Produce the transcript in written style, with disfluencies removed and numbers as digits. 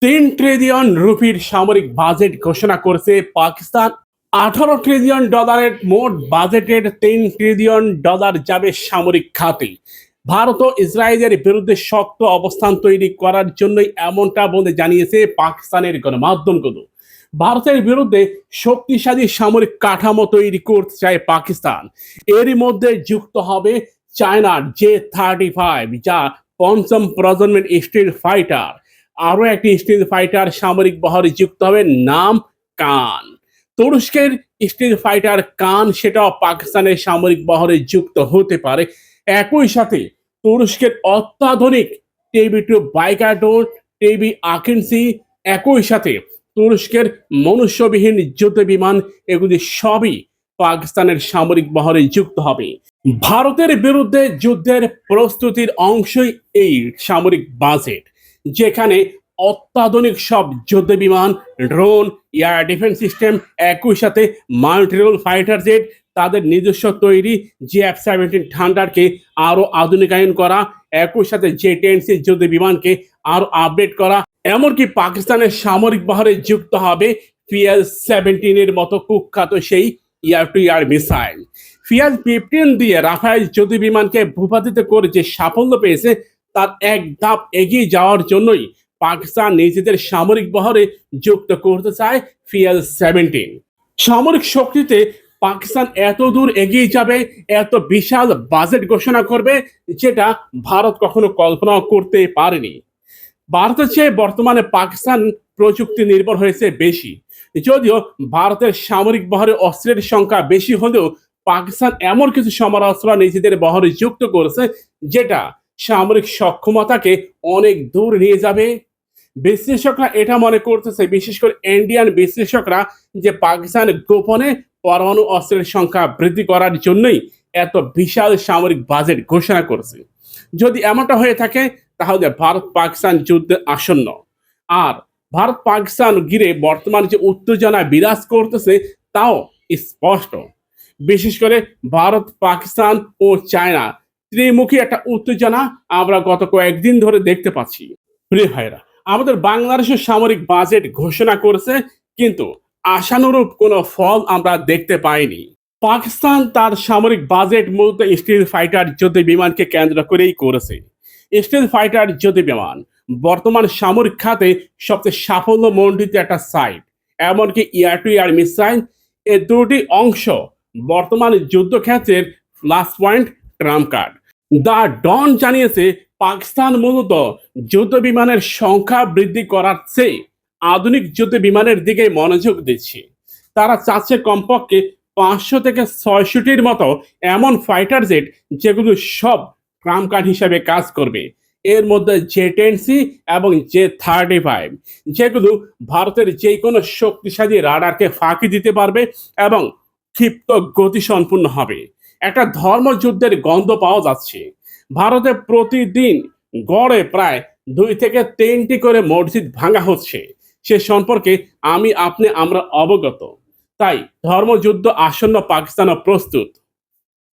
₹3 trillion সামরিক budget ঘোষণা করেছে পাকিস্তান। $18 ট্রিলিয়ন মোট বাজেটের $3 ট্রিলিয়ন যাবে সামরিক খাতে। ভারত ও ইসরায়েলের বিরুদ্ধে শক্ত অবস্থান তৈরি করার জন্যই এমনটা বলে জানিয়েছে পাকিস্তানের গণমাধ্যমগুলো। ভারতের বিরুদ্ধে শক্তিশালী সামরিক কাঠামো তৈরি করতে চায় পাকিস্তান। এরই মধ্যে যুক্ত হবে চায়নার J-35, যা পঞ্চম প্রজন্মের স্টিল ফাইটার। আরও একটি স্টিল ফাইটার সামরিক বহরে যুক্ত হবে, নাম কান। তুরস্কের স্টিল ফাইটার কান সেটাও পাকিস্তানের সামরিক বহরে যুক্ত হতে পারে। একই সাথে তুরস্কের অত্যাধুনিক TB2 বাইকাটোর, TB আকিন্সি, একই সাথে তুরস্কের মনুষ্যবিহীন যুদ্ধ বিমান, এগুলি সবই পাকিস্তানের সামরিক বহরে যুক্ত হবে। ভারতের বিরুদ্ধে যুদ্ধের প্রস্তুতির অংশই এই সামরিক বাজেট, যেখানে অত্যাধুনিক সব যুদ্ধ বিমান, ড্রোন, এয়ার ডিফেন্স সিস্টেম, একই সাথে মাল্টিরোল ফাইটার জেট, তাদের নিজস্ব তৈরি J-17 থান্ডারকে আরও আধুনিকায়ন করা, একই সাথে J-10C যুদ্ধ বিমানকে আরও আপডেট করা, এমনকি পাকিস্তানের সামরিক বহরে যুক্ত হবে PL-17 এর মতো কুখ্যাত সেই air to air missile. PL-15 দিয়ে রাফায়েল যুদ্ধ বিমানকে ভূপাতিত করে যে সাফল্য পেয়েছে, তার এক ধাপ এগিয়ে যাওয়ার জন্যই পাকিস্তান নিজেদের সামরিক বহরে যুক্ত করতে চায় PL-17। সামরিক শক্তিতে পাকিস্তান এত দূর এগিয়ে যাবে, এত বিশাল বাজেট ঘোষণা করবে, যেটা ভারত কখনো কল্পনা করতে পারেনি। ভারতের চেয়ে বর্তমানে পাকিস্তান প্রযুক্তি নির্ভর হয়েছে বেশি। যদিও ভারতের সামরিক বহরে অস্ত্রের সংখ্যা বেশি হলেও পাকিস্তান এমন কিছু সমরাস্ত্র নিজেদের বহরে যুক্ত করেছে, যেটা সামরিক সক্ষমতাকে অনেক দূর নিয়ে যাবে। বিশ্লেষকরা এটা মনে করতেছে, বিশেষ করে ইন্ডিয়ান বিশ্লেষকরা, যে পাকিস্তান গোপনে পরমাণু অস্ত্রের সংখ্যা বৃদ্ধি করার জন্যই এত বিশাল সামরিক বাজেট ঘোষণা করেছে। যদি এমনটা হয়ে থাকে, তাহলে ভারত পাকিস্তান যুদ্ধ আসন্ন। আর ভারত পাকিস্তান ঘিরে বর্তমানে যে উত্তেজনা বিরাজ করতেছে, তাও স্পষ্ট। বিশেষ করে ভারত, পাকিস্তান ও চায়না ত্রিমুখী একটা উত্তেজনা আমরা গত কয়েকদিন ধরে দেখতে পাচ্ছি। প্রিয় ভাইরা, আমাদের বাংলাদেশের সামরিক বাজেট ঘোষণা করেছে, কিন্তু আশানুরূপ কোনো ফল আমরা দেখতে পাইনি। পাকিস্তান তার সামরিক বাজেট মূলত স্টিল ফাইটার যুদ্ধ বিমানকে কেন্দ্র করেই করেছে। স্টিল ফাইটার যুদ্ধ বিমান বর্তমান সামরিক খাতে সবচেয়ে সাফল্যমণ্ডিত একটা সাইট। এমনকি এয়ার টু এয়ার মিসাইল, এ দুটি অংশ বর্তমান যুদ্ধক্ষেত্রের plus point, trump card. The Dawn জানিয়েছে, পাকিস্তান মূলত যুদ্ধ বিমানের সংখ্যা বৃদ্ধি করার চেয়ে আধুনিক যুদ্ধ বিমানের দিকে মনোযোগ দিচ্ছে। তারা চাচ্ছে কমপক্ষে 500 থেকে 600টির মতো এমন ফাইটার জেট, যেগুলো সব ট্রাম্প কার্ড হিসাবে কাজ করবে। এর মধ্যে J-10C এবং J-35, যেগুলো ভারতের যে কোনো শক্তিশালী রাডারকে ফাঁকি দিতে পারবে এবং ক্ষিপ্ত গতিসম্পন্ন হবে। একটা ধর্মযুদ্ধের গন্ধ পাওয়া যাচ্ছে। ভারতে প্রতিদিন গড়ে প্রায় 2 থেকে 3টি করে মসজিদ ভাঙা হচ্ছে। সে সম্পর্কে আমরা অবগত। তাই ধর্মযুদ্ধ আসন্ন, পাকিস্তানও প্রস্তুত।